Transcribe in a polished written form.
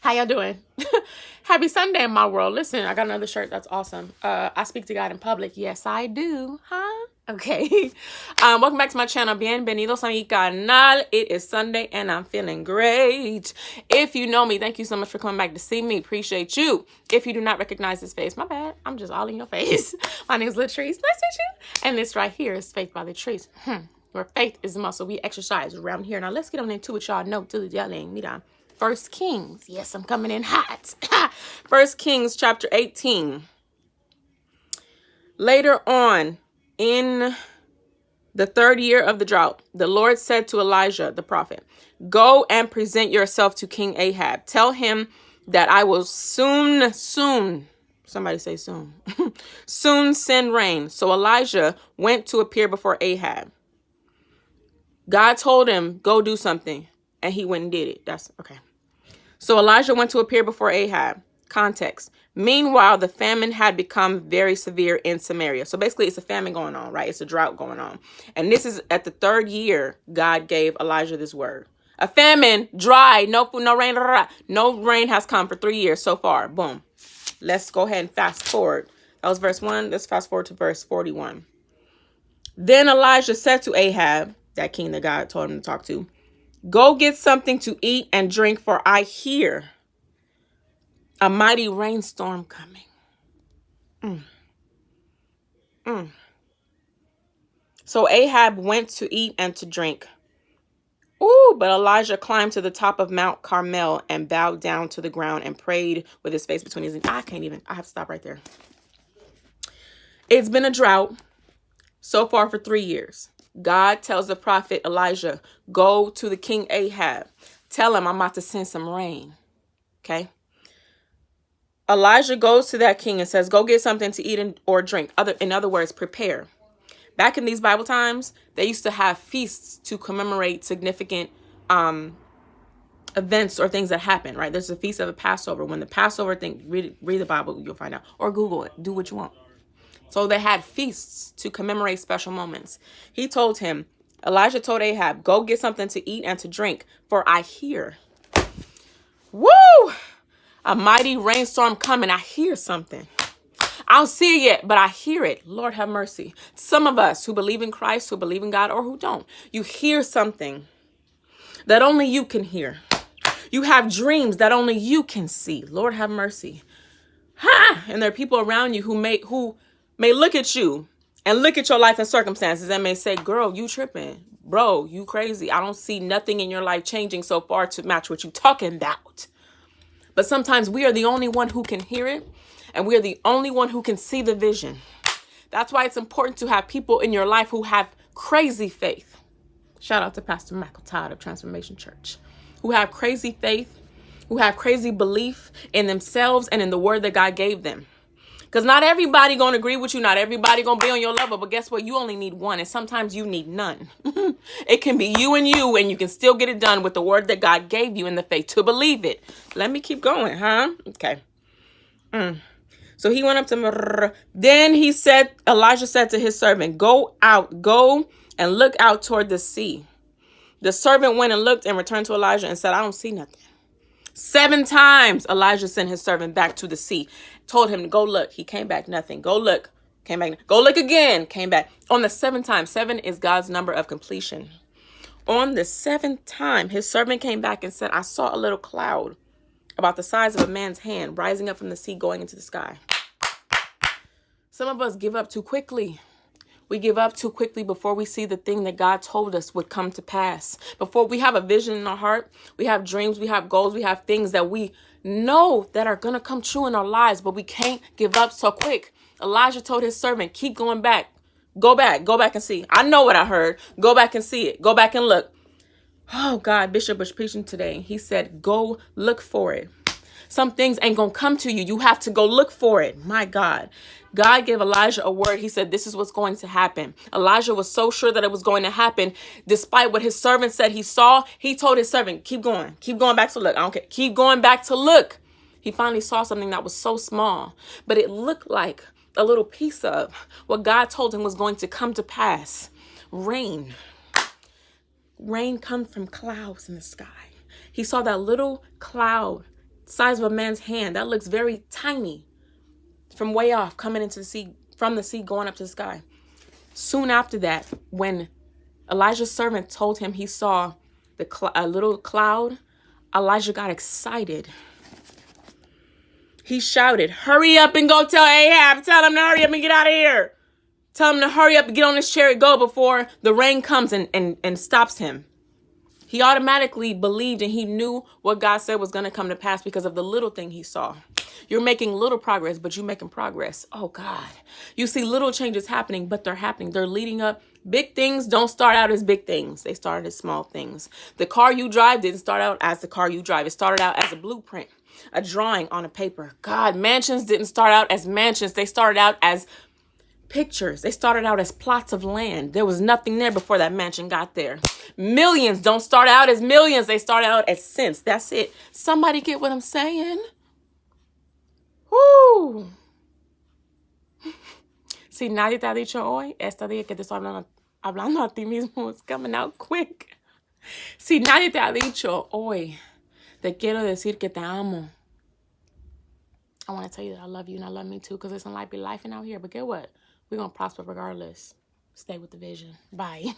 How y'all doing? Happy Sunday in my world. Listen, I got another shirt. That's awesome. I speak to God in public. Yes, I do. Huh? Okay. Welcome back to my channel. Bienvenidos a mi canal. It is Sunday and I'm feeling great. If you know me, thank you so much for coming back to see me. Appreciate you. If you do not recognize this face, my bad. I'm just all in your face. My name is Latrice. Nice to meet you. And this right here is Faith by Latrice. Where faith is muscle. We exercise around here. Now let's get on into it, y'all. No to yelling. Mira. First Kings. Yes, I'm coming in hot. First Kings chapter 18. Later on in the third year of the drought, the Lord said to Elijah, the prophet, "Go and present yourself to King Ahab. Tell him that I will soon, somebody say soon, soon send rain." So Elijah went to appear before Ahab. God told him, go do something. And he went and did it. That's okay. So Elijah went to appear before Ahab. Context. Meanwhile, the famine had become very severe in Samaria. So basically, it's a famine going on, right? It's a drought going on. And this is at the third year, God gave Elijah this word. A famine, dry, no food, no rain. No rain has come for 3 years so far. Boom. Let's go ahead and fast forward. That was verse 1. Let's fast forward to verse 41. Then Elijah said to Ahab, that king that God told him to talk to, "Go get something to eat and drink, for I hear a mighty rainstorm coming." So Ahab went to eat and to drink. But Elijah climbed to the top of Mount Carmel and bowed down to the ground and prayed with his face between his knees. I have to stop right there. It's been a drought so far for 3 years. God tells the prophet Elijah, go to the king Ahab. Tell him I'm about to send some rain. Okay. Elijah goes to that king and says, go get something to eat or drink. In other words, prepare. Back in these Bible times, they used to have feasts to commemorate significant events or things that happen, right? There's a feast of the Passover. When the Passover thing, read the Bible, you'll find out. Or Google it. Do what you want. So they had feasts to commemorate special moments. Elijah told Ahab, go get something to eat and to drink, for I hear, a mighty rainstorm coming. I hear something. I don't see it yet, but I hear it. Lord have mercy. Some of us who believe in Christ, who believe in God, or who don't, you hear something that only you can hear. You have dreams that only you can see. Lord have mercy. And there are people around you who may look at you and look at your life and circumstances and may say, girl, you tripping. Bro, you crazy. I don't see nothing in your life changing so far to match what you talking about. But sometimes we are the only one who can hear it, and we are the only one who can see the vision. That's why it's important to have people in your life who have crazy faith. Shout out to Pastor Michael Todd of Transformation Church, who have crazy faith, who have crazy belief in themselves and in the word that God gave them. Because not everybody going to agree with you. Not everybody going to be on your level. But guess what? You only need one. And sometimes you need none. It can be you, and you can still get it done with the word that God gave you in the faith to believe it. Let me keep going, huh? Okay. So he went up to, then Elijah said to his servant, go and look out toward the sea. The servant went and looked and returned to Elijah and said, I don't see nothing. 7 times Elijah sent his servant back to the sea, told him to go look. He came back, nothing. Go look. Came back. Go look again. Came back. On the 7th time, 7 is God's number of completion. On the 7th time, his servant came back and said, I saw a little cloud about the size of a man's hand rising up from the sea going into the sky. Some of us give up too quickly. We give up too quickly before we see the thing that God told us would come to pass. Before we have a vision in our heart, we have dreams, we have goals, we have things that we know that are going to come true in our lives, but we can't give up so quick. Elijah told his servant, keep going back. Go back and see. I know what I heard. Go back and see it. Go back and look. Oh God, Bishop was preaching today. He said, go look for it. Some things ain't going to come to you. You have to go look for it. My God. God gave Elijah a word. He said, this is what's going to happen. Elijah was so sure that it was going to happen. Despite what his servant said he saw, he told his servant, keep going back to look. I don't care. Keep going back to look. He finally saw something that was so small, but it looked like a little piece of what God told him was going to come to pass. Rain. Rain comes from clouds in the sky. He saw that little cloud size of a man's hand. That looks very tiny from way off, coming into the sea, from the sea, going up to the sky. Soon after that, when Elijah's servant told him he saw a little cloud, Elijah got excited. He shouted, hurry up and go tell Ahab. Tell him to hurry up and get out of here. Tell him to hurry up and get on this chariot, go before the rain comes and stops him. He automatically believed and he knew what God said was going to come to pass because of the little thing he saw. You're making little progress, but you're making progress. Oh, God. You see little changes happening, but they're happening. They're leading up. Big things don't start out as big things. They started as small things. The car you drive didn't start out as the car you drive. It started out as a blueprint, a drawing on a paper. God, mansions didn't start out as mansions. They started out as pictures. They started out as plots of land. There was nothing there before that mansion got there. Millions don't start out as millions. They start out as cents. That's it. Somebody get what I'm saying? Woo! Si nadie te ha dicho hoy, esta día que te estoy hablando a ti mismo is coming out quick. Si nadie te ha dicho hoy, te quiero decir que te amo. I want to tell you that I love you and I love me too, because it's gonna be life out here. But get what? We're going to prosper regardless. Stay with the vision. Bye.